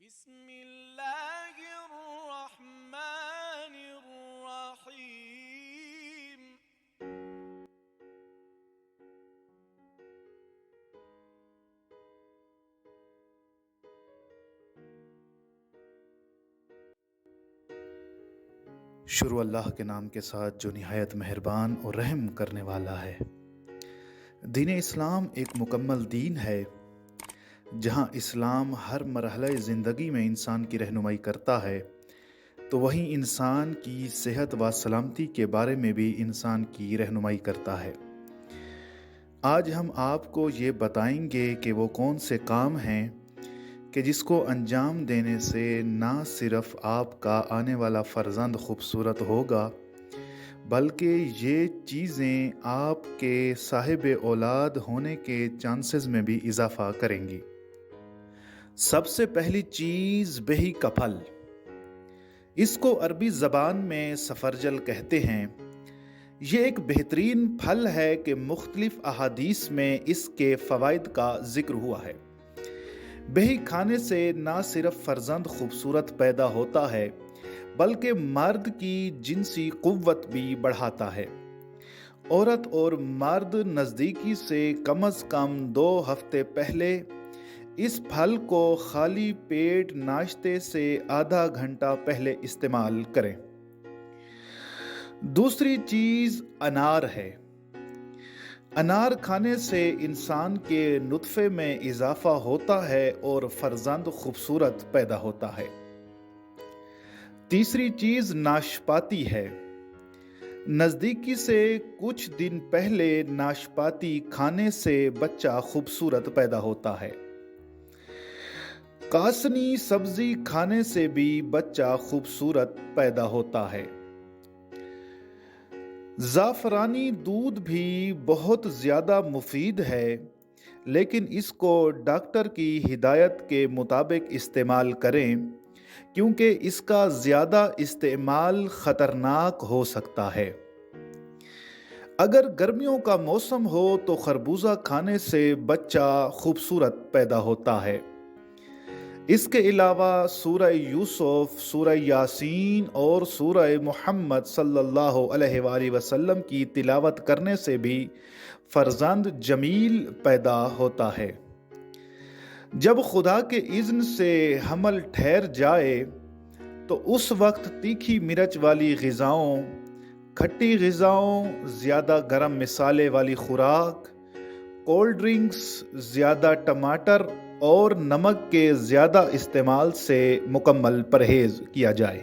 بسم اللہ الرحمن الرحیم۔ شروع اللہ کے نام کے ساتھ جو نہایت مہربان اور رحم کرنے والا ہے۔ دین اسلام ایک مکمل دین ہے جہاں اسلام ہر مرحلہ زندگی میں انسان کی رہنمائی کرتا ہے، تو وہیں انسان کی صحت و سلامتی کے بارے میں بھی انسان کی رہنمائی کرتا ہے۔ آج ہم آپ کو یہ بتائیں گے کہ وہ کون سے کام ہیں کہ جس کو انجام دینے سے نہ صرف آپ کا آنے والا فرزند خوبصورت ہوگا، بلکہ یہ چیزیں آپ کے صاحب اولاد ہونے کے چانسز میں بھی اضافہ کریں گی۔ سب سے پہلی چیز بہی کا پھل، اس کو عربی زبان میں سفرجل کہتے ہیں۔ یہ ایک بہترین پھل ہے کہ مختلف احادیث میں اس کے فوائد کا ذکر ہوا ہے۔ بہی کھانے سے نہ صرف فرزند خوبصورت پیدا ہوتا ہے بلکہ مرد کی جنسی قوت بھی بڑھاتا ہے۔ عورت اور مرد نزدیکی سے کم از کم 2 ہفتے پہلے اس پھل کو خالی پیٹ ناشتے سے آدھا گھنٹہ پہلے استعمال کریں۔ دوسری چیز انار ہے۔ انار کھانے سے انسان کے نطفے میں اضافہ ہوتا ہے اور فرزند خوبصورت پیدا ہوتا ہے۔ تیسری چیز ناشپاتی ہے۔ نزدیکی سے کچھ دن پہلے ناشپاتی کھانے سے بچہ خوبصورت پیدا ہوتا ہے۔ کاسنی سبزی کھانے سے بھی بچہ خوبصورت پیدا ہوتا ہے۔ زعفرانی دودھ بھی بہت زیادہ مفید ہے، لیکن اس کو ڈاکٹر کی ہدایت کے مطابق استعمال کریں کیونکہ اس کا زیادہ استعمال خطرناک ہو سکتا ہے۔ اگر گرمیوں کا موسم ہو تو خربوزہ کھانے سے بچہ خوبصورت پیدا ہوتا ہے۔ اس کے علاوہ سورہ یوسف، سورہ یاسین اور سورہ محمد صلی اللہ علیہ وآلہ وسلم کی تلاوت کرنے سے بھی فرزند جمیل پیدا ہوتا ہے۔ جب خدا کے اذن سے حمل ٹھہر جائے تو اس وقت تیکھی مرچ والی غذاؤں، کھٹی غذاؤں، زیادہ گرم مسالے والی خوراک، کولڈ ڈرنکس، زیادہ ٹماٹر اور نمک کے زیادہ استعمال سے مکمل پرہیز کیا جائے۔